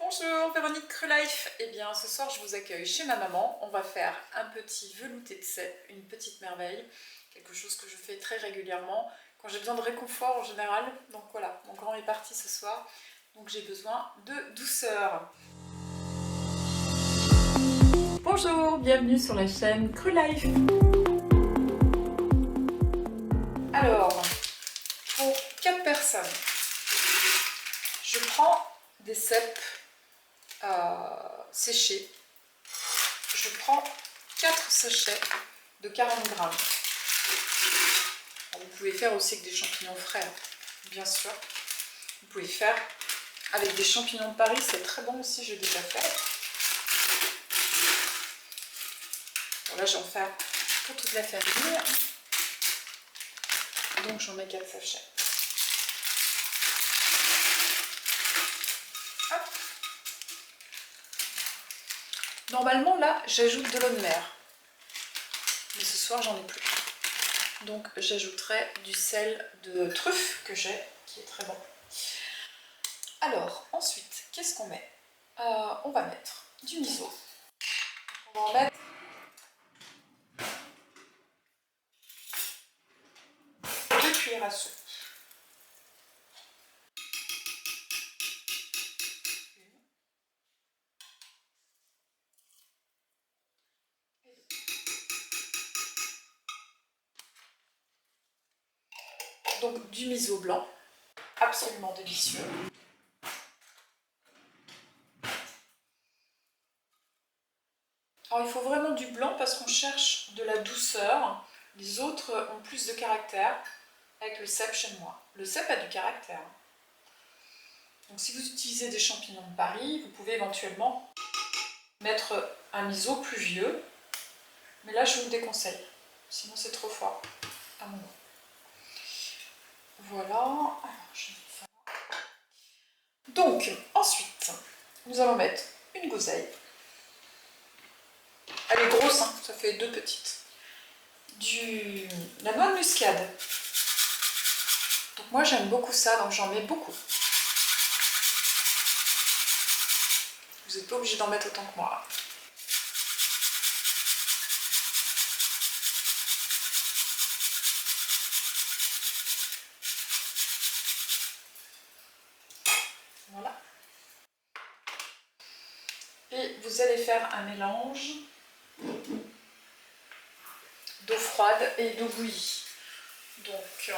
Bonjour, Véronique Crulife. Eh bien, ce soir, je vous accueille chez ma maman. On va faire un petit velouté de cèpe, une petite merveille. Quelque chose que je fais très régulièrement quand j'ai besoin de réconfort en général. Donc voilà, mon grand est parti ce soir. Donc j'ai besoin de douceur. Bonjour, bienvenue sur la chaîne Crulife. Alors, pour 4 personnes, je prends des cèpes séchés. Je prends 4 sachets de 40 grammes. Alors, vous pouvez faire aussi avec des champignons frais, bien sûr. Vous pouvez faire avec des champignons de Paris, c'est très bon aussi, j'ai déjà fait. Bon, là, j'en fais pour toute la famille. Donc, j'en mets 4 sachets. Hop. Normalement, là, j'ajoute de l'eau de mer. Mais ce soir, j'en ai plus. Donc, j'ajouterai du sel de truffe que j'ai, qui est très bon. Alors, ensuite, qu'est-ce qu'on met? On va mettre du miso. On va en mettre 2 cuillères à soupe. Donc du miso blanc, absolument délicieux. Alors il faut vraiment du blanc parce qu'on cherche de la douceur. Les autres ont plus de caractère avec le cèpe chez moi. Le cèpe a du caractère. Donc si vous utilisez des champignons de Paris, vous pouvez éventuellement mettre un miso plus vieux. Mais là je vous le déconseille, sinon c'est trop fort à mon goût. Voilà. Alors, je vais faire... Donc ensuite, nous allons mettre une gouseille. Elle est grosse, hein, ça fait 2 petites. La noix de muscade. Donc moi j'aime beaucoup ça, donc j'en mets beaucoup. Vous n'êtes pas obligé d'en mettre autant que moi. Voilà. Et vous allez faire un mélange d'eau froide et d'eau bouillie. Donc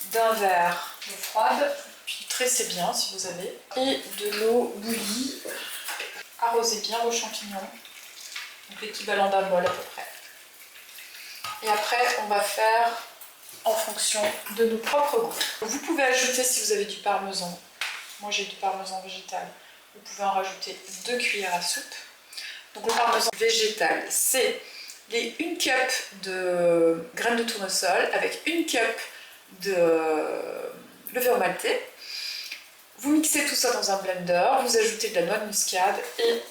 d'un verre d'eau froide, puis tressez bien si vous avez, et de l'eau bouillie. Arrosez bien vos champignons, donc l'équivalent d'un bol à peu près. Et après, on va faire en fonction de nos propres goûts. Vous pouvez ajouter, si vous avez du parmesan, moi j'ai du parmesan végétal, vous pouvez en rajouter 2 cuillères à soupe. Donc le parmesan végétal, c'est les 1 cup de graines de tournesol avec 1 cup de levure maltais. Vous mixez tout ça dans un blender, vous ajoutez de la noix de muscade et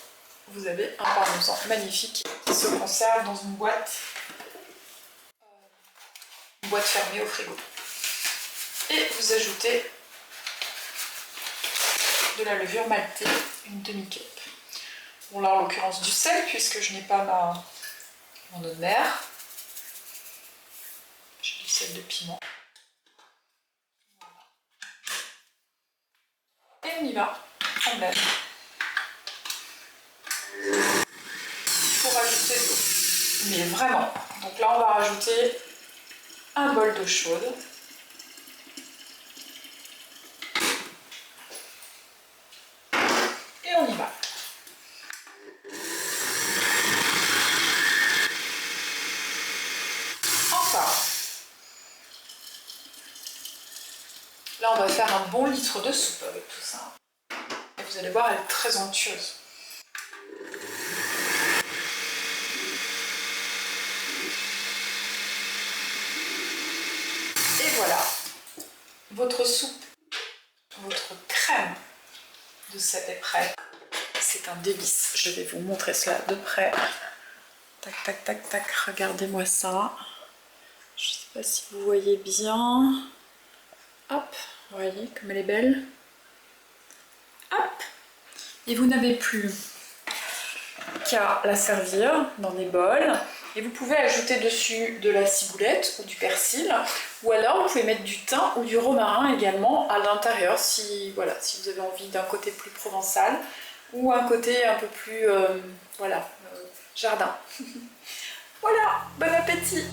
vous avez un parmesan magnifique qui se conserve dans une boîte fermée au frigo. Et vous ajoutez de la levure maltais, une demi-cup. Bon là en l'occurrence du sel puisque je n'ai pas mon eau de mer. J'ai du sel de piment. Et on y va, on lève. Il faut rajouter de l'eau, mais vraiment. Donc là on va rajouter un bol d'eau chaude. Et on y va. Encore. Là on va faire un bon litre de soupe avec tout ça. Et vous allez voir, elle est très onctueuse. Et voilà, votre soupe, votre crème de cèpe est prête. C'est un délice. Je vais vous montrer cela de près. Tac, tac, tac, tac. Regardez-moi ça. Je ne sais pas si vous voyez bien. Hop, vous voyez comme elle est belle. Et vous n'avez plus qu'à la servir dans des bols. Et vous pouvez ajouter dessus de la ciboulette ou du persil, ou alors vous pouvez mettre du thym ou du romarin également à l'intérieur si, voilà, si vous avez envie d'un côté plus provençal ou un côté un peu plus jardin. Voilà, bon appétit!